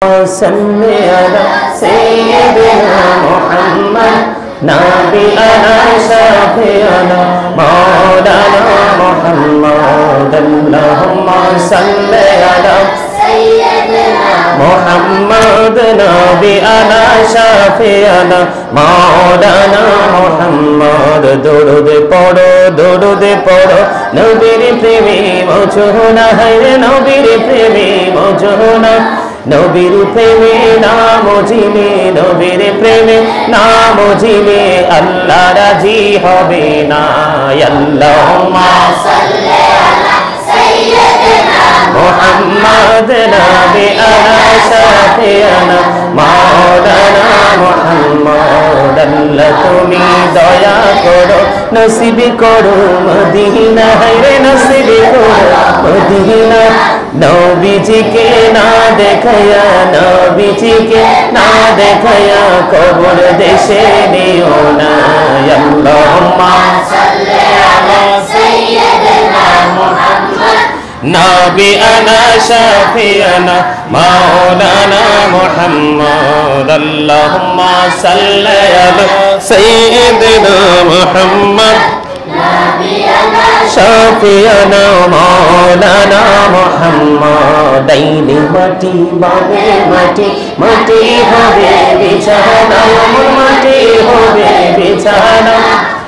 صل على سيدنا محمد نبينا شفيعنا مولانا محمد اللهم صل على سيدنا محمد نبينا شفيعنا مولانا محمد درود পড়ো নবীর প্রেমে মজহুনা হে নবীর প্রেমে মজহুনা নবীর প্রেমে নাম জিলে নবীর প্রেমে নাম জিলে আল্লাহ রাজি হবে না আল্লাহুম্মা সাল্লি আলা সাইয়্যিদিনা মুহাম্মদ নবিয়ানা শাফিয়ানা মাওলানা মুহাম্মদ আল্লাহ তুমি দয়া করো নসিব করো মদিনা হে নসিব করো মদিনা নবীজিকে না দেখায়া নবীজিকে না দেখায়া কবর দেশে নিও না আল্লাহুম্মা সাল্লি আলা সাইয়্যিদিনা মুহাম্মদ নবিয়ানা শাফিয়ানা মাওলানা মুহাম্মদ আল্লাহুম্মা সাল্লি আলা সাইয়্যিদিনা মুহাম্মদ শাফিয়ানা মাওলানা মুহাম্মদ দাইনে মাটি বাবে মাটি মাটি হবে বিছানা মাটি হবে বিছানা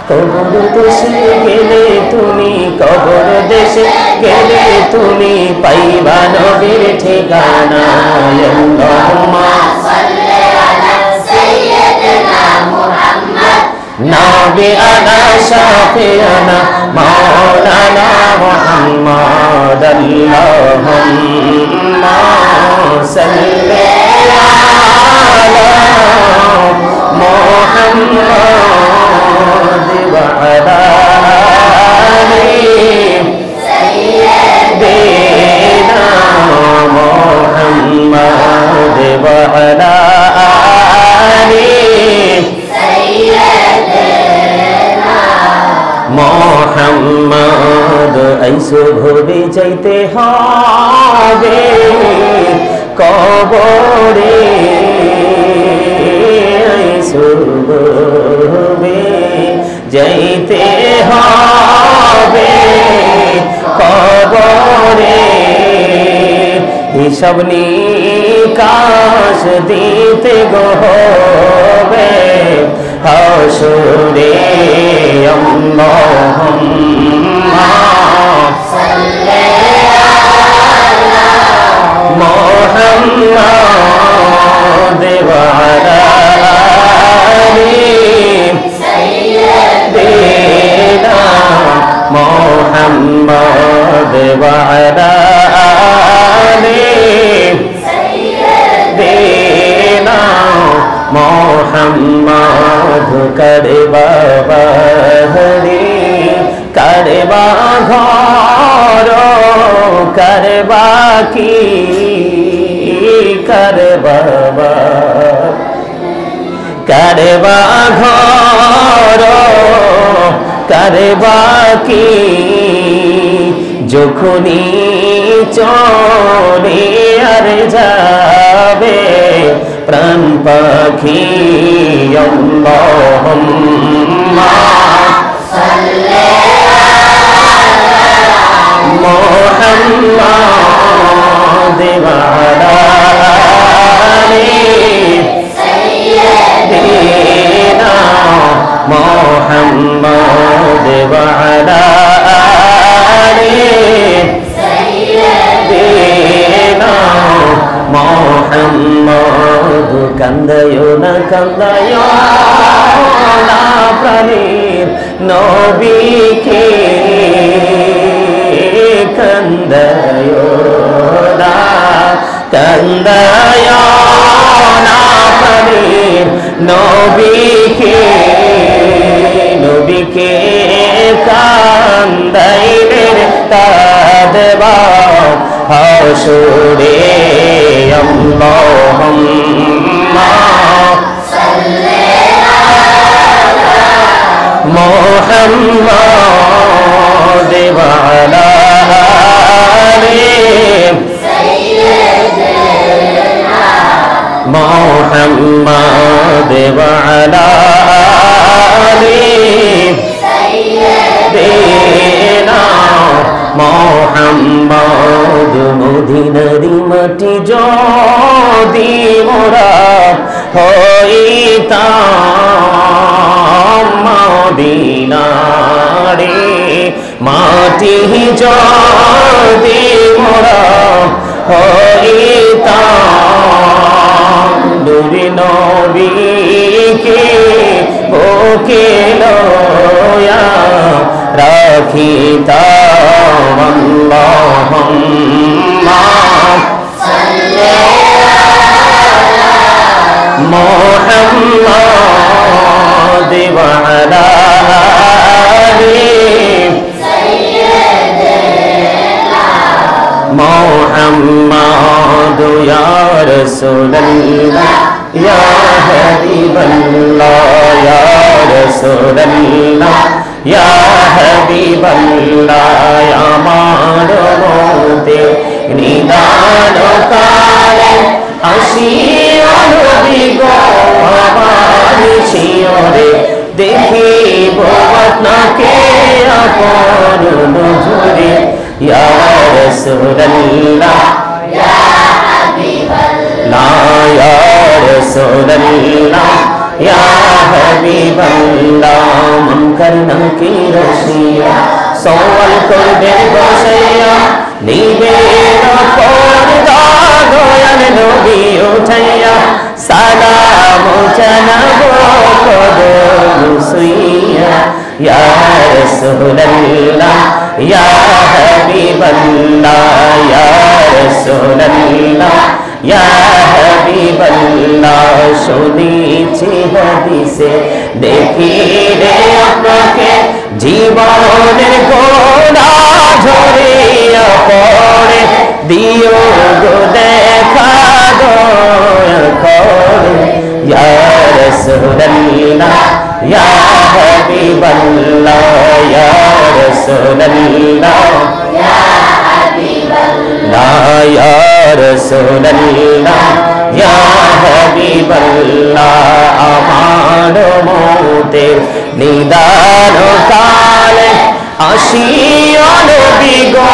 কবর দেশে গেলে তুমি কবর দেশে গেলে তুমি পাইবা নবীর ঠিকানা আল্লাহুম্মা সাল্লি আলা সাইয়্যিদিনা মুহাম্মদ নবিয়ানা শাফিয়ানা মাওলানা মুহাম্মদ আল্লাহুম্মা সাল্লি আলা মুহাম্মদ ওয়া আলা আলি সাইয়্যিদিনা মুহাম্মদ ওয়া আলা আলি মোহাম্মদ আইসো ভরে যাইতে হবে কবরে আইসো ভরে যাইতে হবে কবরে হিসাব নিকাশ দিতে হবে হাসরে আল্লাহুম্মা সাল্লি আলা মুহাম্মদ ওয়া আলা আলি সাইয়্যিদিনা মুহাম্মদ ওয়া আলা আলি সাইয়্যিদিনা মোহাম্মদ করবা বাহরি করবা ঘর করবা কি করবা করবা ঘর করবা কি যখনই চলে আর যাবে প্রাণ পাখি আল্লাহুম্মা সাল্লি আলা মুহাম্মদ ওয়া আলা আলি সাইয়্যিদিনা মুহাম্মদ ওয়া আলা আলি সাইয়্যিদিনা মোহাম্মদ কান্দায়ো না প্রাণীর নবীকে কান্দায়ো না প্রাণীর নবীকে নবীকে কান্দাইলে কাঁদবা হাসরে আল্লাহুম্মা সাল্লি আলা মুহাম্মদ ওয়া আলা আলি সাইয়্যিদিনা محمد وعلى آل سيدنا محمد মদিনার মাটি যদি মোরা হইতাম মদিনারে মাটি যদি মোরা হইতাম নূরে নবীকে বুকে লয়া রাখিতাম আল্লাহুম্মা সাল্লি আলা মুহাম্মাদ ওয়া আলা আলি সাইয়্যিদিনা মুহাম্মাদ ইয়া রাসূলুল্লাহ ইয়া হাবিবাল্লাহ ইয়া রাসূলুল্লাহ ইয়া হাবিবাল্লাহ আমার মতে নিদান কালে আসিও নবী গো আমার শিয়রে দেখিব আপনাকে আপন নজরে ইয়া রাসূলুল্লাহ ইয়া হাবিবাল্লাহ ইয়া রাসূলুল্লাহ ইয়া হাবিবাল্লাহ মুনকার নাকির রশিয়া সওয়াল করবেন বসাইয়া নিবেন পর্দা দয়াল নবী উঠাইয়া সালাম জানাবো কদম সুইয়া ইয়া রাসূলুল্লাহ ইয়া হাবিবাল্লাহ ইয়া রাসূলুল্লাহ ইয়া হাবিবাল্লাহ শুনেছি হাদিসে দেখি রে আপনাকে জীবনের গোনা ঝরিয়া পড়ে দিও গো দেখা দয়া করে ইয়া রাসূলুল্লাহ ইয়া হাবিবাল্লাহ ইয়া রাসূলুল্লাহ ইয়া হাবিবাল্লাহ ইয়া রাসূলুল্লাহ ইয়া হাবিবাল্লাহ আমার মতে নিদান কালে আসিও নবী গো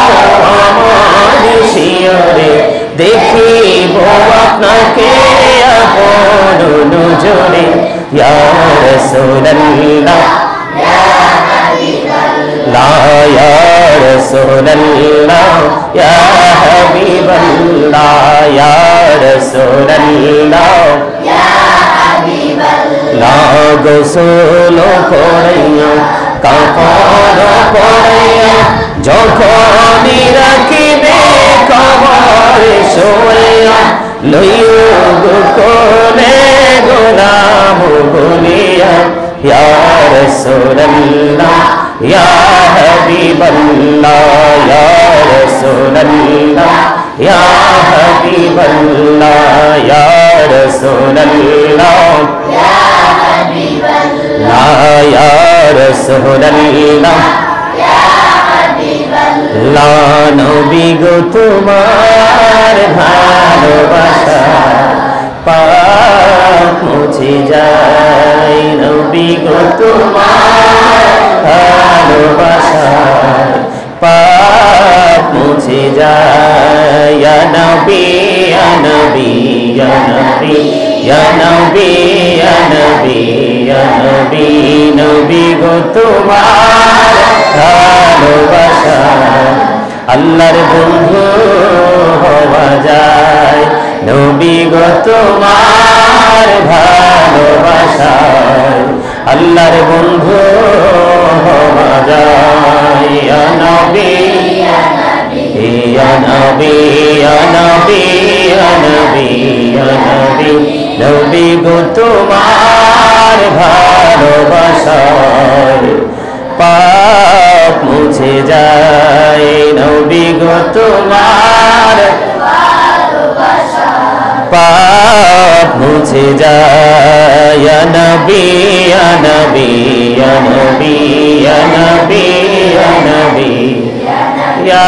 আমার শিয়রে দেখিব আপনাকে আপন নজরে ইয়া রাসূলুল্লাহ ইয়া হাবিবাল্লাহ ইয়া রাসূলুল্লাহ ইয়া হাবিবাল্লাহ ইয়া রাসূলুল্লাহ ইয়া হাবিবাল্লাহ গোসল করাইয়া কাফন করাইয়া যখনই রাখিবে কবরে শোয়া লইও গো কোলে গোলাম বলিয়া ইয়া রাসূলুল্লাহ ইয়া হাবিবাল্লাহ ইয়া রাসূলুল্লাহ ইয়া হাবিবাল্লাহ ইয়া রাসূলুল্লাহ ইয়া হাবিবাল্লাহ ইয়া রাসূলুল্লাহ ইয়া হাবিবাল্লাহ নবী গো তোমার ভালোবাসা পাক মুছে যায় নবী গো তোমার ভালোবাসা পাক মুছে যায় ইয়া নবী ইয়া নবী ইয়া নবী ইয়া নবী ইয়া নবী ইয়া নবী নবী গো তোমার ভালোবাসা আল্লাহর বন্ধু হওয়া যায় নবী গো তোমার ভালোবাসা আল্লাহর বন্ধু হওয়া যায় ইয়া নবী ইয়া নবী ইয়া নবী ইয়া নবী ইয়া নবী নবী গো তোমার ভালোবাসা পাপ মুছে যায় নবী গো তোমার ভালোবাসা পাপ মুছে যায় ইয়া নবী ইয়া নবী ইয়া নবী ইয়া নবী ইয়া নবী ইয়া